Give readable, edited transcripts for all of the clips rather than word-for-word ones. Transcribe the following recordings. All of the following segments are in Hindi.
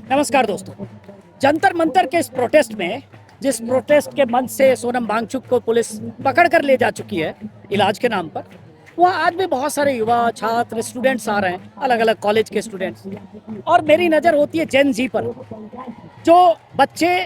नमस्कार दोस्तों। जंतर मंतर के इस प्रोटेस्ट में, जिस प्रोटेस्ट के मंच से सोनम वांगचुक को पुलिस पकड़ कर ले जा चुकी है इलाज के नाम पर, वहाँ आज भी बहुत सारे युवा छात्र स्टूडेंट्स आ रहे हैं, अलग अलग कॉलेज के स्टूडेंट्स। और मेरी नज़र होती है जेन जी पर, जो बच्चे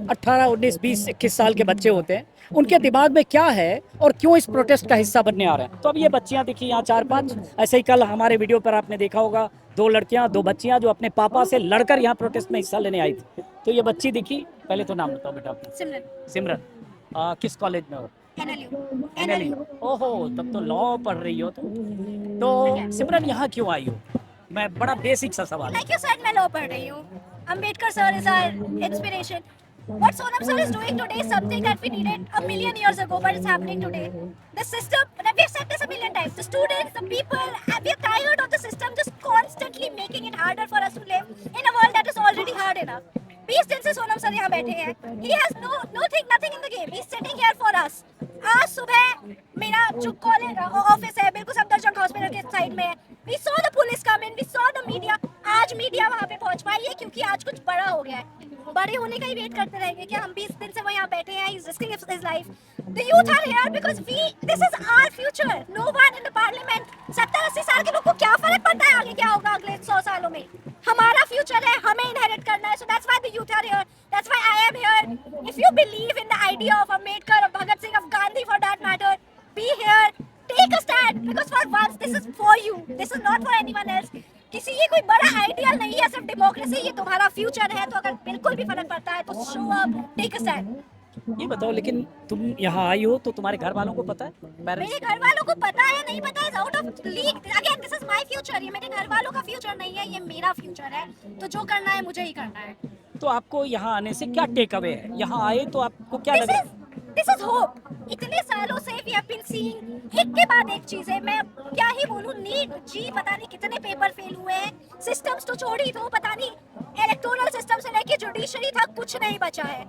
18, 19, 20, 21 साल के बच्चे होते हैं, उनके दिमाग में क्या है और क्यों इस प्रोटेस्ट का हिस्सा बनने आ रहे हैं। तो अब ये बच्चियां दिखी यहाँ 4-5, ऐसे ही कल हमारे वीडियो पर आपने देखा होगा 2 लड़कियां 2 बच्चियां जो अपने पापा से लड़कर यहाँ प्रोटेस्ट में हिस्सा लेने आई थी। तो ये बच्ची दिखी। पहले तो नाम बताओ बेटा अपना। सिमरन। सिमरन, किस कॉलेज में हो? NLU। ओहो, तब तो लॉ पढ़ रही हो तुम। तो सिमरन यहाँ क्यों आई हो? मैं बड़ा बेसिक सा सवाल। Like you said, मैं law पढ़ रही हूँ. Ambedkar sir is our inspiration. What Sonam sir is doing today is something that we needed a million years ago, but it's happening today. The system, and we've said this a million times, the students, the people, and we're tired of the system just constantly making it harder for us to live in a world that is already hard enough. 20 दिन से सोनम सर यहाँ बैठे हैं. He has nothing in the game. He's sitting here for us. आज सुबह मेरा जो कॉलेज ऑफिस है बिल्कुल सफदरजंग हॉस्पिटल के साइड में है. We saw the police come in, we saw the media. आज मीडिया वहाँ पे पहुँच पाई है क्योंकि आज कुछ बड़ा हो गया है. बड़े होने का ही वेट करते रहेंगे क्या? हम 20 दिन से वहाँ बैठे हैं. He's risking his life. The youth are here because this is our future. No one in the parliament. 70-80 साल के लोग को क्या फर्क पड़ता है आगे क्या होगा अगले 100 सालों में? हमारा फ्यूचर है, हमें इनहेरिट करना है. So that's why the youth are here. That's why I am here. If you believe in the idea of Ambedkar, of Bhagat Singh, of Gandhi for that matter, be here. Take a stand because for once this is for you. This is not for anyone else. किसी ये कोई बड़ा आइडियल नहीं है, सिर्फ डेमोक्रेसी. ये तुम्हारा फ्यूचर है, तो अगर बिल्कुल भी फर्क पड़ता है तो show up, take a stand. ये बताओ, लेकिन तुम यहाँ आई हो तो तुम्हारे घर वालों को पता है? मेरे घर वालों को पता है नहीं पता है out of league. Again this is my future. ये मेरे घर वालों का फ्यूचर नहीं है, ये मेरा फ्यूचर है. तो जो करना है मुझे ही करना है. तो आपको यहाँ आने से क्या टेक अवे है? यहाँ आए तो आपको क्या लग रहा है? This is hope. इतने सालों से we have been seeing एक के बाद एक चीजें. मैं क्या ही बोलूं, नीट जी पता नहीं कितने पेपर फेल हुए हैं. सिस्टम्स तो छोड़ ही दो, पता नहीं इलेक्टोरल सिस्टम से लेके जुडिशरी तक कुछ नहीं बचा है.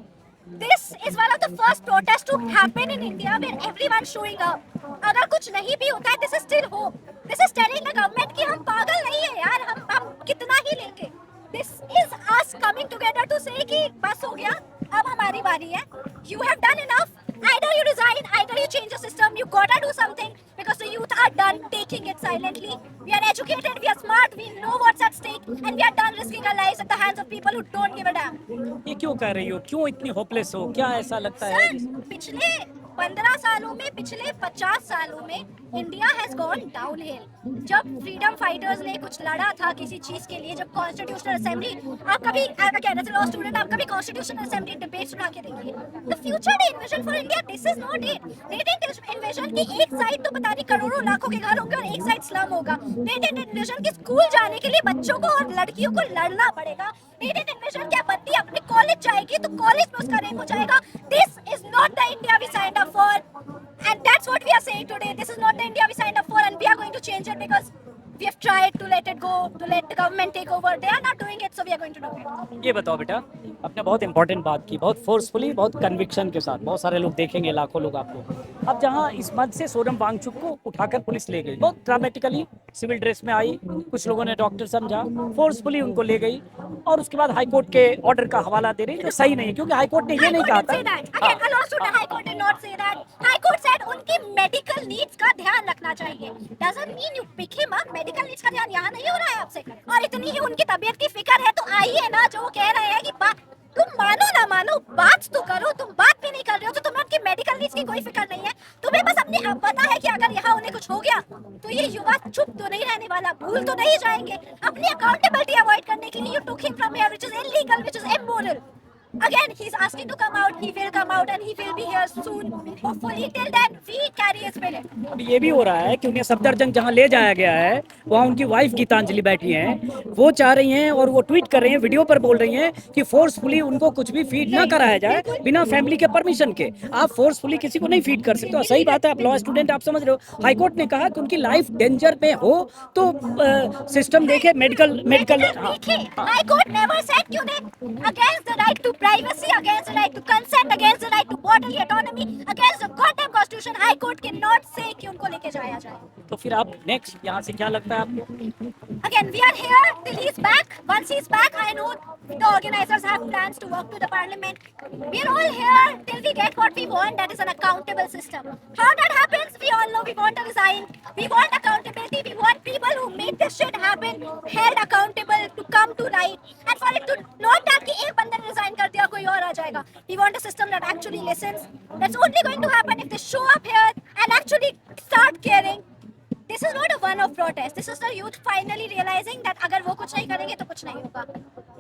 This is one of the first protests to happen in India where everyone showing up. अगर कुछ नहीं भी होता है, this is still hope. This is telling the government कि हम पागल नहीं है यार, हम कितना ही लेंगे. This is us coming together to say कि बस हो गया, अब हमारी बारी है. You have done enough. Either you resign, either you change the system. You gotta do something because the youth are done taking it silently. We are educated, we are smart, we know what's at stake, and we are done risking our lives at the hands of people who don't give a damn. ये क्यों कह रही हो? क्यों इतनी होपलेस हो? क्या ऐसा लगता है? सर, पिछले 15 सालों में, पिछले 50 सालों में इंडिया हैज गॉन डाउनहिल. जब फ्रीडम फाइटर्स ने कुछ लड़ा था किसी चीज के लिए, जब कॉन्स्टिट्यूशनल असेंबली, आप कभी कहना लॉ स्टूडेंट, आप कभी कॉन्स्टिट्यूशनल असेंबली डिबेट्स सुना के देखिए. The future they invasion for India, this is not it. They didn't invasion कि एक साइड तो पता नहीं करोड़ों लाखों के घर होंगे और एक साइड स्लम होगा. दे डिडंट इन्विजन कि स्कूल जाने के लिए बच्चों को और लड़कियों को लड़ना पड़ेगा. दे डिडंट इन्विजन कि बच्ची अपने कॉलेज जाएगी तो कॉलेज में उसका रेप हो जाएगा. This is not the India we signed up for, and that's what we are saying today. This is not the India we signed up for, and we are going to change it because we have tried to let it go, to let the government take over. They are not doing it, so we are going to do it. ये बताओ बेटा, आपने बहुत इंपॉर्टेंट बात की, बहुत फोर्सफुली, बहुत कन्विक्शन के साथ. बहुत सारे लोग देखेंगे, लाखों लोग आपको. अब जहाँ इस मंच से सोनम वांगचुक को उठाकर पुलिस ले गई, बहुत ड्रामेटिकली सिविल ड्रेस में आई, कुछ लोगों ने डॉक्टर समझा, फोर्सफुली उनको ले गई और उसके बाद हाईकोर्ट के ऑर्डर का हवाला दे रही, जो सही नहीं है क्योंकि हाईकोर्ट ने ये नहीं कहा था. Again, a law student, High Court did not say that. High Court said उनकी मेडिकल नीड्स का ध्यान रखना चाहिए. Doesn't mean you pick him up. Medical needs का ध्यान यहाँ नहीं हो रहा है आपसे, और इतनी ही उनकी तबीयत की फिक्र है तो आइए ना. जो कह रहे हैं कि तुम मानो ना मानो, बात तो करो. तुम बात भी नहीं कर रहे हो तो तुम्हें उनकी मेडिकल नीड्स की कोई फिक्र नहीं है. तुम्हें बस अपनी पता है कि अगर यहाँ उन्हें कुछ हो गया तो ये युवा चुप तो नहीं रहने वाला, भूल तो नहीं जाएंगे. अपनी अकाउंटेबिलिटी अवॉइड करने के लिए you took him from here, which is illegal, which is immoral. Again, he's asking to come out. He will come out and he will be here soon. Hopefully, till then, we carry his spirit. अब ये भी हो रहा है कि उन्हें सफदरजंग जहाँ ले जाया गया है, वहाँ उनकी वाइफ गीतांजलि बैठी हैं. वो चाह रही हैं और वो ट्वीट कर रही हैं, वीडियो पर बोल रही हैं कि फोर्सफुली उनको कुछ भी फीड ना कराया जाए बिना फैमिली के परमिशन के. आप फोर्सफुली किसी को नहीं फीड कर सकते. सही बात है, आप लॉ स्टूडेंट, आप समझ रहे हो. हाईकोर्ट ने कहा कि उनकी लाइफ डेंजर में हो तो सिस्टम देखे, medical. High Court never said कि उन्हें against the right to privacy, against the right to consent, against the right to bodily autonomy against the goddamn constitution. High court cannot say कि उनको लेके जाया जाए. तो फिर आप नेक्स्ट यहाँ से क्या लगता है आपको? Again, we are here till he's back. Once he's back, I know the organizers have plans to work to the parliament. We are all here till we get what we want, that is an accountable system. How that happens, we all know. We want to resign. We want accountability. We want people who made this shit happen held accountable to come to light. And for it to not that कि एक बंदे ने resign कर दिया कोई और आ जाएगा. We want a system that actually listens. That's only going to happen if they show up here and actually start caring. This is not a one-off protest. This is the youth finally realizing that अगर वो कुछ नहीं करेंगे तो कुछ नहीं होगा.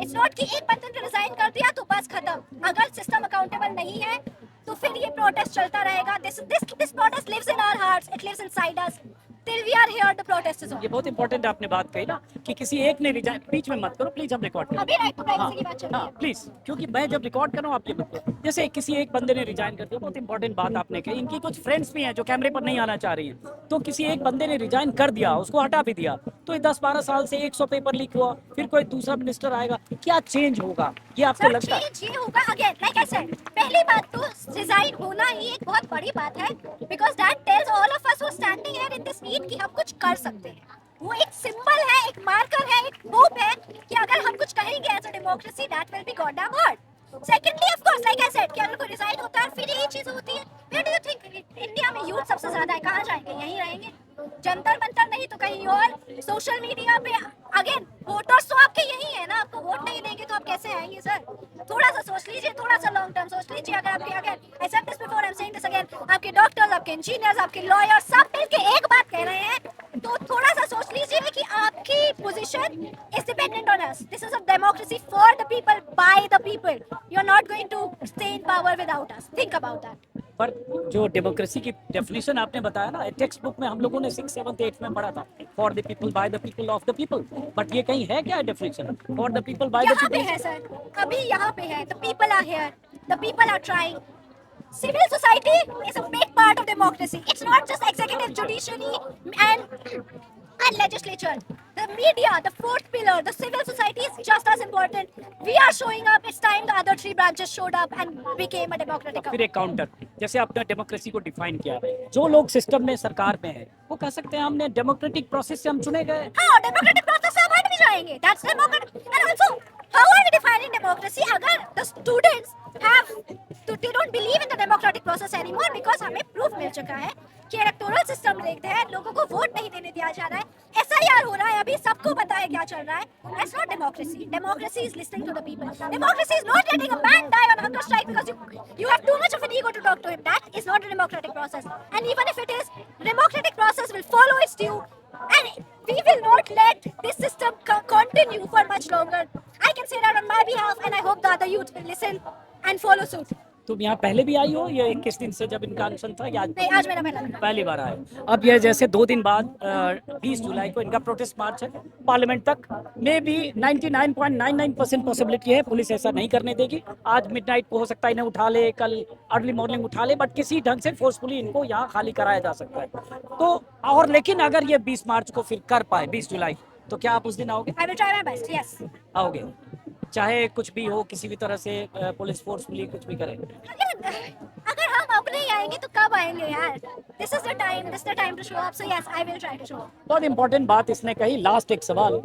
It's not कि एक बंदे ने resign कर दिया तो बस खत्म. अगर system accountable नहीं है तो फिर ये protest चलता रहेगा. This protest lives in our hearts. It lives inside us. Till we are here, the protest is on. ये बहुत इंपॉर्टेंट आपने बात कही ना कि किसी एक ने रिजाइन, बीच में मत करो प्लीज, हम रिकॉर्ड करें. अभी right to privacy की बात चल रही है. प्लीज, क्योंकि मैं जब रिकॉर्ड कर रहा हूँ आप ये मत करो. जैसे किसी एक बंदे ने रिजाइन कर दिया, बहुत इंपॉर्टेंट बात आपने कही. इनकी कुछ फ्रेंड्स भी हैं जो कैमरे पर नहीं आना चाह रही हैं. तो किसी एक बंदे ने रिजाइन कर दिया, उसको हटा भी दिया, तो 10-12 साल से 100 पेपर लीक हुआ, फिर कोई दूसरा मिनिस्टर आएगा, क्या चेंज होगा ये आपको लगता है? ये होगा अगेन लाइक आई सेड. पहली बात तो रिजाइन होना ही एक बहुत बड़ी बात है because that tells all of us who standing here in this meet कि हम कुछ कर सकते हैं. वो एक सिंबल है, एक मार्कर है, एक होप है कि अगर हम कुछ कहेंगे as a democracy that will be goddamn heard. Secondly of course like I said कि अगर कोई रिजाइन होता है फिर यही चीज होती है. Where do you think India में यूथ सबसे ज्यादा है, कहाँ जाएंगे? यहीं रहेंगे. जंतर मंतर नहीं तो कहीं और. सोशल मीडिया पे अगेन वोटर्स तो आपके यही है ना. आपको वोट नहीं देंगे तो आप कैसे आएंगे सर? थोड़ा सा सोच लीजिए, थोड़ा सा लॉन्ग टर्म सोच लीजिए. अगर आपके again I said this before, I am saying this again, आपके डॉक्टर्स, आपके इंजीनियर्स, आपके लॉयर्स सब मिलके एक बात कह रहे हैं तो थोड़ा सा सोच लीजिए कि आपकी position is dependent on us. This is a democracy for the people by the people. You are not going to stay in power without us. Think about that. पर जो डेमोक्रेसी की डेफिनेशन आपने बताया ना, टेक्स्ट बुक में हम लोगों ने 6th 7th 8th में पढ़ा था, for the people by the people of the people. But ये कहीं है क्या definition for the people by the यहाँ पे पीपल? है सर, अभी यहाँ पे है. The people are here, the people are trying. Civil society is a big part of democracy. It's not just executive, judiciary, and legislature. The media, the fourth pillar, the civil society is just as important. We are showing up. It's time the other three branches showed up and became a democratic. फिर एक काउंटर, जैसे आपने डेमोक्रेसी को डिफाइन किया, जो लोग सिस्टम में सरकार में है वो कह सकते हैं हमने डेमोक्रेटिक प्रोसेस से हम चुने गए. हाँ, democratic process से हम हट भी जाएंगे. That's democratic. And also, how are we defining democracy? अगर the students have they don't believe in the democratic process anymore because हमें proof मिल चुका है कि इलेक्टोरल सिस्टम देखते हैं, लोगों को वोट नहीं देने दिया जा रहा है, SIR हो रहा है, अभी सबको पता है क्या चल रहा है. That's not democracy. Democracy is listening to the people. Democracy is not letting a man die on hunger strike because you have too much of an ego to talk to him. That is not a democratic process. And even if it is, democratic process will follow its due. And we will not let this system continue for much longer. I can say that on my behalf, and I hope the other youth will listen and follow suit. तुम यहाँ पहले भी आई हो, ये 21 दिन से जब इनका अनशन था, या नहीं, आज मेरा पहली बार आए? अब ये जैसे 2 दिन बाद 20 जुलाई को इनका प्रोटेस्ट मार्च है पार्लियामेंट तक. मे बी 99.99% पॉसिबिलिटी है पुलिस ऐसा नहीं करने देगी. आज मिडनाइट को हो सकता है इन्हें उठा ले, कल अर्ली मॉर्निंग उठा ले, बट किसी ढंग से फोर्सफुली इनको यहाँ खाली कराया जा सकता है. तो और लेकिन अगर ये 20 मार्च को फिर कर पाए 20 जुलाई, तो क्या आप उस दिन आओगे? I will try my best. Yes. आओगे, चाहे कुछ भी हो, किसी भी तरह से पुलिस फोर्सफुली कुछ भी करे? अगर हम अब नहीं आएंगे तो कब आएंगे यार? This is the time. This is the time to show up. So yes, I will try to show up. बहुत इंपॉर्टेंट बात इसने कही. लास्ट एक सवाल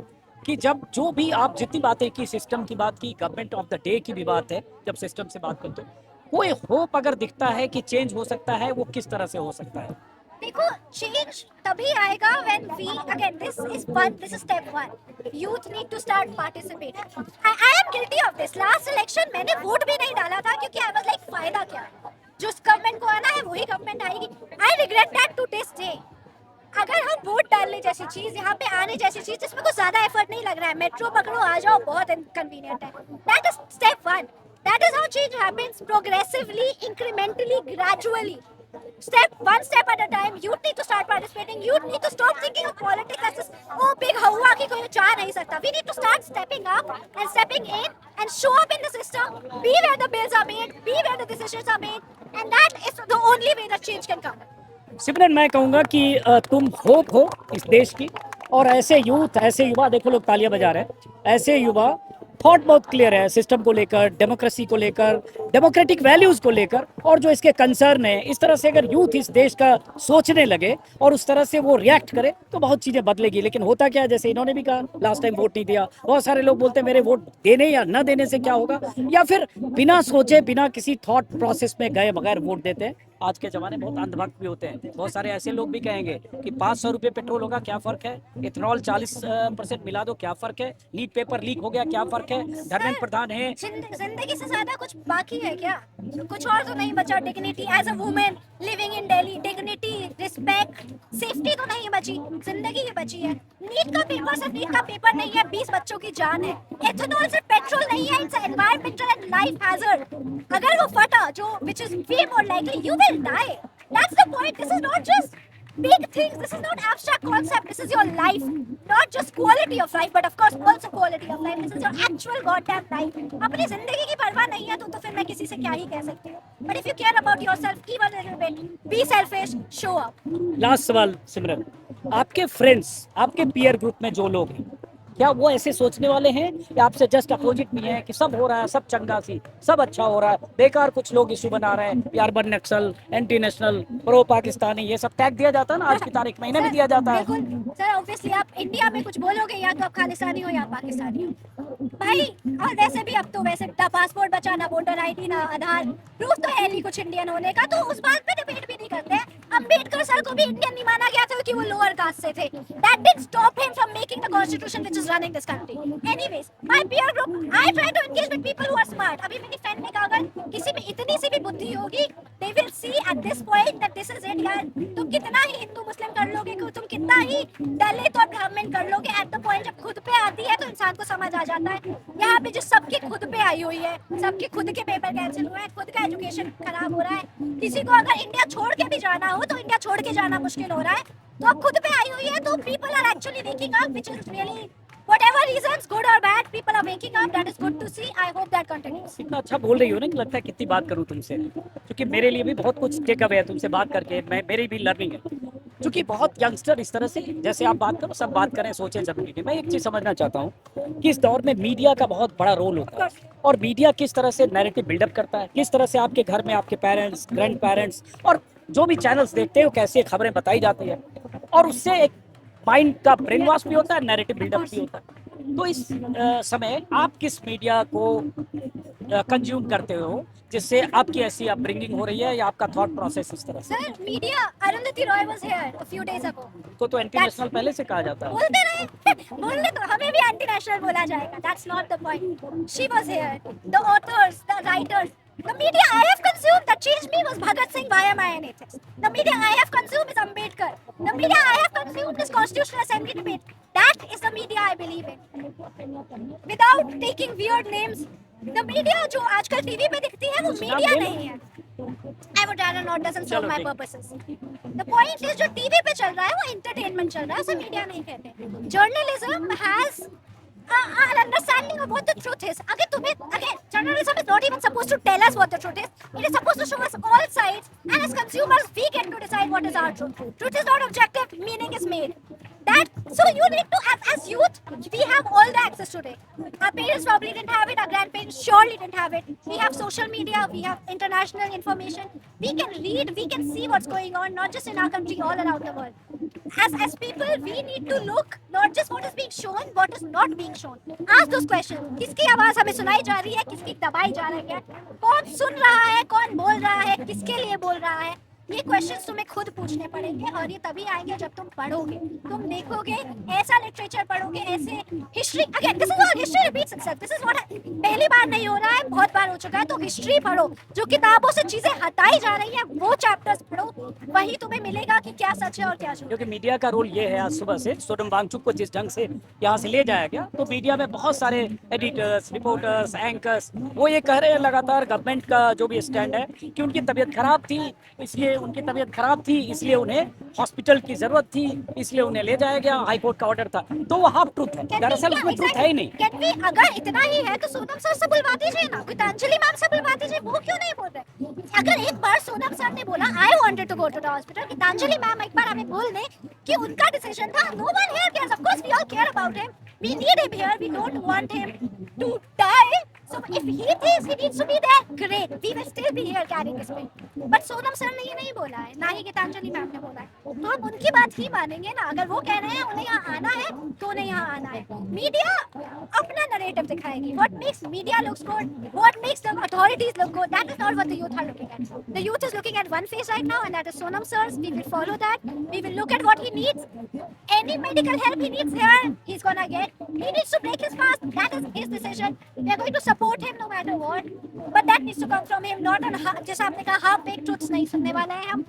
कि जब जो भी आप जितनी बातें की, सिस्टम की बात की, गवर्नमेंट ऑफ द डे की भी बात है, जब सिस्टम से बात करते हो, कोई होप अगर दिखता है कि चेंज हो सकता है, वो किस तरह से हो सकता है? देखो, चेंज तभी आएगा when we again this is step 1. Youth need to start participating. I am guilty of this. Last election मैंने वोट भी नहीं डाला था क्योंकि I was like फायदा क्या? जो गवर्नमेंट को आना है वही गवर्नमेंट आएगी. I regret that to this day. अगर हम वोट डालने जैसी चीज, यहाँ पे आने जैसी चीज जिसमें कुछ ज्यादा एफर्ट नहीं लग रहा है, मेट्रो पकड़ो आ जाओ, बहुत इनकन्वीनियंट है. That is step 1. That is how change happens, progressively, incrementally, gradually. One step at a time. You need to start participating. You need to stop thinking of politics as this big हवा की कोई चाह नहीं सकता. We need to start stepping up and stepping in and show up in the system. Be where the bills are made. Be where the decisions are made. And that is the only way that change can come. सिमरन, मैं कहूँगा कि तुम होप हो इस देश की, और ऐसे यूथ, ऐसे युवा, देखो लोग तालियां बजा रहे हैं, ऐसे युवा थॉट बहुत क्लियर है सिस्टम को लेकर, डेमोक्रेसी को लेकर, डेमोक्रेटिक वैल्यूज को लेकर, और जो इसके कंसर्न है, इस तरह से अगर यूथ इस देश का सोचने लगे और उस तरह से वो रिएक्ट करे तो बहुत चीजें बदलेगी। लेकिन होता क्या है, जैसे इन्होंने भी कहा लास्ट टाइम वोट नहीं दिया, बहुत सारे लोग बोलते हैं मेरे वोट देने या न देने से क्या होगा, या फिर बिना सोचे बिना किसी थॉट प्रोसेस में गए बगैर वोट देते हैं। आज के जमाने में बहुत अंधभक्त भी होते हैं, बहुत सारे ऐसे लोग भी कहेंगे कि 500 रुपये पेट्रोल होगा क्या फर्क है, इथेनॉल 40% मिला दो क्या फर्क है, लीक पेपर लीक हो गया क्या फर्क है, धर्मेंद्र प्रधान है। जिंदगी से ज्यादा कुछ बाकी है क्या? कुछ और तो नहीं बचा। Dignity as a women living in Delhi, dignity, respect, safety तो नहीं बची, जिंदगी ही बची है। नीट का पेपर सिर्फ नीट का पेपर नहीं है, 20 बच्चों की जान है। एथेनॉल सिर्फ पेट्रोल नहीं है, it's environmental and life hazard. अगर वो फटा, जो which is way more likely you will die. That's the point. This is not just big things. This is not abstract concept. This is your life, not just quality of life, but of course also quality of life. This is your actual goddamn life. अपनी जिंदगी की परवाह नहीं है तो फिर मैं किसी से क्या ही कह सकती हूँ। But if you care about yourself, even a little bit, be selfish, show up. Last सवाल सिमरन, आपके फ्रेंड्स, आपके पीयर ग्रुप में जो लोग हैं, क्या वो ऐसे सोचने वाले हैं या आपसे जस्ट अपोजिट भी हैं कि सब हो रहा है, सब चंगा सी, सब अच्छा हो रहा है, बेकार कुछ लोग इशू बना रहे हैं, अर्बन नक्सल, एंटी नेशनल, प्रो पाकिस्तानी, ये सब टैग दिया जाता है ना आज की तारीख में, इन्हें भी दिया जाता है। बिल्कुल सर, ऑब्वियसली आप इंडिया में कुछ बोलोगे या तो आप खालिस्तानी हो या पाकिस्तानी हो भाई। और वैसे भी अब तो वैसे ना पासपोर्ट बचा, ना वोटर आईडी, ना आधार प्रूफ तो है नहीं कुछ इंडियन होने का, तो उस बात पे डिबेट भी नहीं करते हैं। अम्बेडकर सर को भी इंडियन नहीं माना गया था क्योंकि वो लोअर कास्ट से थे। That didn't stop him from making the constitution which is running this country. Anyways, my peer group, I try to engage with people who are smart. अभी मेरी फ्रेंड ने कहा अगर किसी में इतनी सी भी बुद्धि होगी, they will see at this point that this is it यार। तुम कितना ही हिंदू मुस्लिम कर लोगे, तुम कितना ही दलित और ब्राह्मण कर लोगे, at the point जब खुद पे आती है तो इंसान को समझ आ जाता है। यहाँ पे जो सबके खुद पे आई हुई है, सबके खुद के पेपर कैंसिल हुए हैं, खुद का एजुकेशन खराब हो रहा है। किसी को अगर इंडिया छोड़ के भी जाना हो तो इंडिया छोड़ के जाना मुश्किल हो रहा है। तो अब खुद पे आई हुई है तो people are actually waking up, which is really whatever reasons, good or bad, people are waking up. That is good to see. I hope that continues. इतना अच्छा बोल रही हो ना कि लगता है कितनी बात करूं तुमसे, क्योंकि मेरे लिए भी बहुत कुछ टेक अवे है तुमसे बात करके, मेरी भी लर्निंग है, क्योंकि बहुत यंगस्टर इस तरह से जैसे आप बात करो, सब बात करें, सोचें जरूरी है। मैं एक चीज़ समझना चाहता हूँ कि इस दौर में मीडिया का बहुत बड़ा रोल होता है, और मीडिया किस तरह से नैरेटिव बिल्डअप करता है, किस तरह से आपके घर में आपके पेरेंट्स, ग्रैंड पेरेंट्स और जो भी चैनल्स देखते हैं वो कैसे खबरें बताई जाती है, और उससे एक माइंड का ब्रेन वॉश भी होता है, नैरेटिव बिल्डअप भी होता है। तो इस समय आप किस मीडिया को कंज्यूम करते हो जिससे आपकी ऐसी अपब्रिंगिंग हो रही है, या आपका थॉट प्रोसेस इस तरह से? Sir, media. Arundhati Roy was here a few days ago. तो एंटी नेशनल पहले से कहा जाता है। बोलते रहे, बोलने तो हमें भी एंटी नेशनल बोला जाएगा। That's not the point. She was here. The authors, the writers. The media I have consumed that changed me was Bhagat Singh. Why am I an atheist? The media I have consumed is Ambedkar. The media I have consumed is Constitutional Assembly debate. That is the media I believe in. Without taking weird names, the media जो आजकल टीवी पे दिखती है वो मीडिया नहीं है। I would rather not, doesn't serve my purposes. The point is जो टीवी पे चल रहा है वो entertainment चल रहा है, उसे मीडिया नहीं कहते। Journalism has an understanding of what the truth is. Again, journalism is not even supposed to tell us what the truth is. It is supposed to show us all sides, and as consumers, we get to decide what is our truth. Truth is not objective, meaning is made. So you need to, as youth, we have all the access today. Our parents probably didn't have it, our grandparents surely didn't have it. We have social media, we have international information. We can read, we can see what's going on, not just in our country, all around the world. As people, we need to look not just what is being shown, what is not being shown. Ask those questions. किसकी आवाज हमें सुनाई जा रही है, किसकी दबाई जा रही है, कौन सुन रहा है, कौन बोल रहा है, किसके लिए बोल रहा है। ये क्वेश्चंस तुम्हें खुद पूछने पड़ेंगे, और ये तभी आएंगे जब तुम पढ़ोगे, तुम देखोगे, ऐसा लिटरेचर पढ़ोगे, ऐसे history. Again this is all history repeats itself. This is what पहली बार नहीं हो रहा है, बहुत बार हो चुका है। तो हिस्ट्री पढ़ो, जो किताबों से चीजें हटाई जा रही हैं वो चैप्टर्स पढ़ो, वही तुम्हें मिलेगा कि क्या सच है और क्या झूठ। क्योंकि मीडिया का रोल ये है, आज सुबह से सोनम वांगचुक को जिस ढंग से यहाँ से ले जाया गया, तो मीडिया में बहुत सारे एडिटर्स, रिपोर्टर्स, एंकर्स वो ये कह रहे हैं लगातार गवर्नमेंट का जो भी स्टैंड है कि उनकी तबीयत खराब थी, इसलिए उनकी तबीयत खराब थी, इसलिए उन्हें हॉस्पिटल की जरूरत थी, इसलिए उन्हें ले जाया गया, हाई कोर्ट का ऑर्डर था। तो वो हाफ ट्रूथ है, दरअसल उसमें ट्रूथ है ही नहीं। अगर इतना ही है तो सोनम सर से बुलवा दीजिए ना, गीतांजलि मैम से बुलवा दीजिए, वो क्यों नहीं बोल रहे? अगर एक बार सोनम सर ने बोला I wanted to go to the hospital, Gitanjali ma'am एक बार हमें बोल दें कि उनका डिसीजन था, no one here cares, of course we all care about him, We need him here. We don't want him to die. So if he thinks he needs to be there, great. We will still be here carrying his weight. But Sonam sir ने ये नहीं बोला है, ना ही गीतांजलि मैम ने बोला है, तो हम उनकी बात ही मानेंगे ना। अगर वो कह रहे हैं उन्हें यहाँ आना है तो उन्हें यहाँ आना है। मीडिया अपना नरेटिव दिखाएगी। What makes media looks good, what makes the authorities look good, that is not what the youth are looking at. The youth is looking at one face right now, and that is Sonam sir's. We will follow that. We will look at what he needs. Any medical help he needs here, he's gonna get. He needs to break his fast. That is his decision. We are going to support him no matter what. But that needs to come from him, not on जैसा आपने कहा half baked truths नहीं सुनने वाले हैं हम.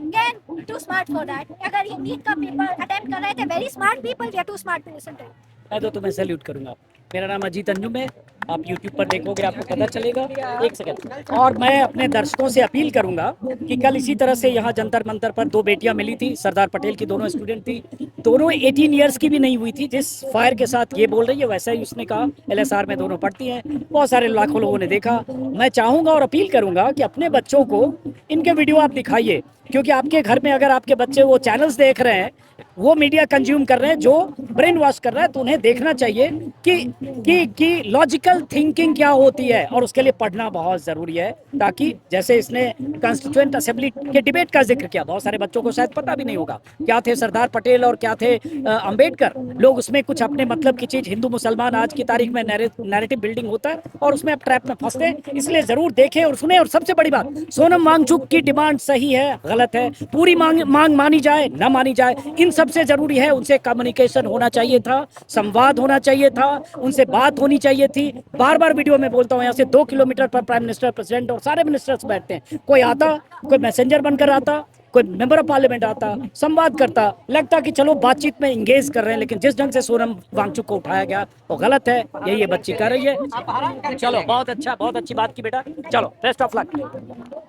Again, too smart for that. अगर ये नीट का पेपर अटेम्प्ट कर रहे थे, very smart people, we are too smart to listen to it. मैं तो तुम्हें सैल्यूट करूंगा। मेरा नाम अजीत अंजुम है, आप YouTube पर देखोगे आपको पता चलेगा। एक सेकंड, और मैं अपने दर्शकों से अपील करूंगा कि कल इसी तरह से यहाँ जंतर मंतर पर दो बेटियां मिली थी, सरदार पटेल की, दोनों स्टूडेंट थी, दोनों 18 ईयर्स की भी नहीं हुई थी। जिस फायर के साथ ये बोल रही है वैसा ही उसने कहा, LSR में दोनों पढ़ती हैं, बहुत सारे लाखों लोगों ने देखा। मैं चाहूँगा और अपील करूँगा कि अपने बच्चों को इनके वीडियो आप दिखाइए, क्योंकि आपके घर में अगर आपके बच्चे वो चैनल्स देख रहे हैं, वो मीडिया कंज्यूम कर रहे हैं जो ब्रेन वॉश कर रहा है, तो उन्हें देखना चाहिए कि लॉजिकल थिंकिंग क्या होती है, और उसके लिए पढ़ना बहुत ज़रूरी है, ताकि जैसे इसने कॉन्स्टिट्यूएंट असेंबली के डिबेट का जिक्र किया, बहुत सारे बच्चों को शायद पता भी नहीं होगा क्या थे सरदार पटेल और क्या थे अंबेडकर। लोग उसमें कुछ अपने मतलब की चीज़, हिंदू मुसलमान आज की तारीख में नैरेटिव बिल्डिंग होता है और उसमें अब ट्रैप में फंसते हैं। इसलिए ज़रूर देखें और सुने। और सबसे बड़ी बात, सोनम वांगचुक की डिमांड सही है, गलत है, पूरी मांग मानी जाए ना मानी जाए, इन सबसे जरूरी है उनसे कम्युनिकेशन होना चाहिए था, संवाद होना चाहिए था, उनसे बात होनी चाहिए थी। बार बार वीडियो में बोलता हूँ, यहाँ से 2 किलोमीटर पर प्राइम मिनिस्टर, प्रेसिडेंट और सारे मिनिस्टर्स बैठते हैं। कोई आता, कोई मैसेंजर बनकर आता, कोई मेंबर ऑफ पार्लियामेंट आता, संवाद करता, लगता कि चलो बातचीत में इंगेज कर रहे हैं। लेकिन जिस ढंग से सोनम वांगचुक को उठाया गया वो गलत है, यही ये बच्ची कर रही है। चलो बहुत अच्छा, बहुत अच्छी बात की बेटा, चलो बेस्ट ऑफ लक।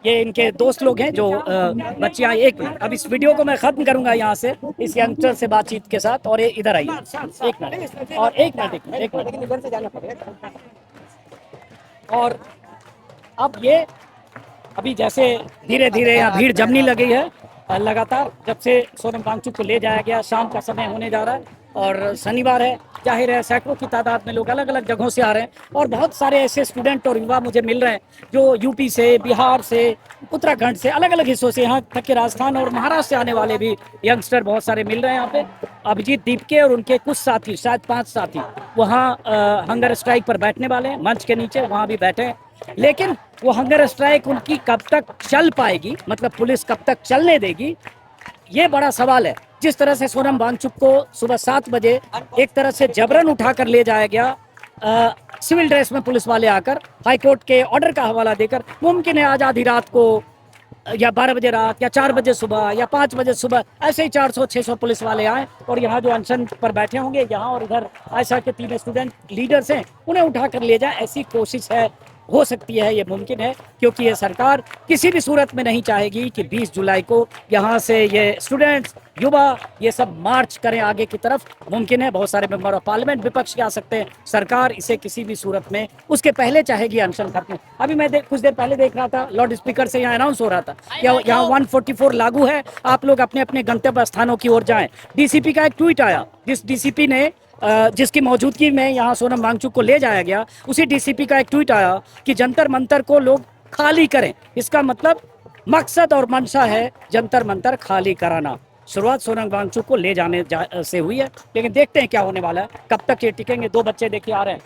ये इनके दोस्त लोग हैं जो बच्चियां। एक मिनट, अब इस वीडियो को मैं खत्म करूंगा यहाँ से इस यंगस्टर से बातचीत के साथ, और ये इधर आइए एक मिनट, और एक मिनट। और अब ये अभी जैसे धीरे धीरे यहाँ भीड़ जमने लगी है लगातार, जब से सोनम वांगचुक को ले जाया गया। शाम का समय होने जा रहा है और शनिवार है, जाहिर है सैकड़ों की तादाद में लोग अलग अलग जगहों से आ रहे हैं, और बहुत सारे ऐसे स्टूडेंट और युवा मुझे मिल रहे हैं जो यूपी से, बिहार से, उत्तराखंड से, अलग अलग हिस्सों से, यहाँ तक कि राजस्थान और महाराष्ट्र से आने वाले भी यंगस्टर बहुत सारे मिल रहे हैं यहाँ पे। अभिजीत दीपके और उनके कुछ साथी, शायद 5 साथी, वहाँ हंगर स्ट्राइक पर बैठने वाले हैं, मंच के नीचे वहाँ भी बैठे हैं। लेकिन वो हंगर स्ट्राइक उनकी कब तक चल पाएगी, मतलब पुलिस कब तक चलने देगी, ये बड़ा सवाल है। जिस तरह से सोनम वांगचुक को सुबह 7 बजे एक तरह से जबरन उठाकर ले जाया गया, सिविल ड्रेस में पुलिस वाले आकर हाईकोर्ट के ऑर्डर का हवाला देकर, मुमकिन है आज आधी रात को या 12 बजे रात या 4 बजे सुबह या 5 बजे सुबह ऐसे ही 400-600 पुलिस वाले आए और यहाँ जो अनशन पर बैठे होंगे, यहाँ और इधर ऐसा के 3 स्टूडेंट लीडर्स हैं, उन्हें उठाकर ले जाए, ऐसी कोशिश है, हो सकती है, ये मुमकिन है। क्योंकि ये सरकार किसी भी सूरत में नहीं चाहेगी कि 20 जुलाई को यहाँ से ये स्टूडेंट्स, युवा, ये सब मार्च करें आगे की तरफ। मुमकिन है बहुत सारे मेंबर ऑफ पार्लियामेंट विपक्ष के आ सकते हैं, सरकार इसे किसी भी सूरत में उसके पहले चाहेगी अनशन खत्म। अभी मैं कुछ देर पहले देख रहा था, लाउड स्पीकर से यहाँ अनाउंस हो रहा था यहाँ 144 लागू है, आप लोग अपने अपने गंतव्य स्थानों की ओर जाएं। DCP का एक ट्वीट आया, जिस DCP ने जिसकी मौजूदगी में यहाँ सोनम वांगचुक को ले जाया गया, उसी DCP का एक ट्वीट आया कि जंतर मंतर को लोग खाली करें। इसका मतलब मकसद और मंशा है जंतर मंतर खाली कराना। शुरुआत सोनम वांगचुक को ले जाने से हुई है, लेकिन देखते हैं क्या होने वाला है, कब तक ये टिकेंगे। 2 बच्चे देखिए आ रहे हैं,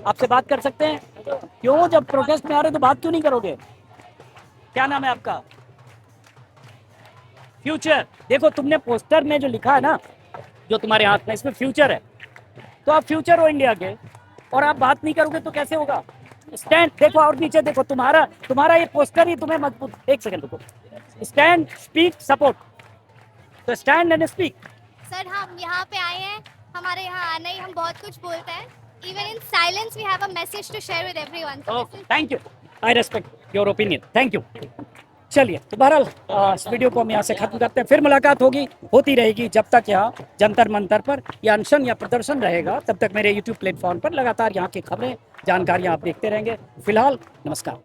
आपसे बात कर सकते हैं? क्यों, जब प्रोटेस्ट में आ रहे तो बात क्यों नहीं करोगे? क्या नाम है आपका? फ्यूचर। देखो तुमने पोस्टर में जो लिखा है ना, जो तुम्हारे हाथ में, इसमें फ्यूचर है, तो आप फ्यूचर हो इंडिया के, और आप बात नहीं करोगे तो कैसे होगा? स्टैंड देखो और नीचे देखो, तुम्हारा ये पोस्टर ही तुम्हें मजबूत। एक सेकंड रुको, स्टैंड, स्पीक, सपोर्ट, तो स्टैंड एंड स्पीक। सर हम यहाँ पे आए हैं, हमारे यहाँ आना ही हम बहुत कुछ बोलते हैं। Even in silence we have a message to share with everyone. Okay, thank you, I respect your opinion, thank you. चलिए, तो बहरहाल इस वीडियो को हम यहाँ से खत्म करते हैं, फिर मुलाकात होती रहेगी जब तक यहाँ जंतर मंतर पर या अनशन या प्रदर्शन रहेगा, तब तक मेरे YouTube प्लेटफॉर्म पर लगातार यहाँ की खबरें, जानकारियाँ आप देखते रहेंगे। फिलहाल नमस्कार।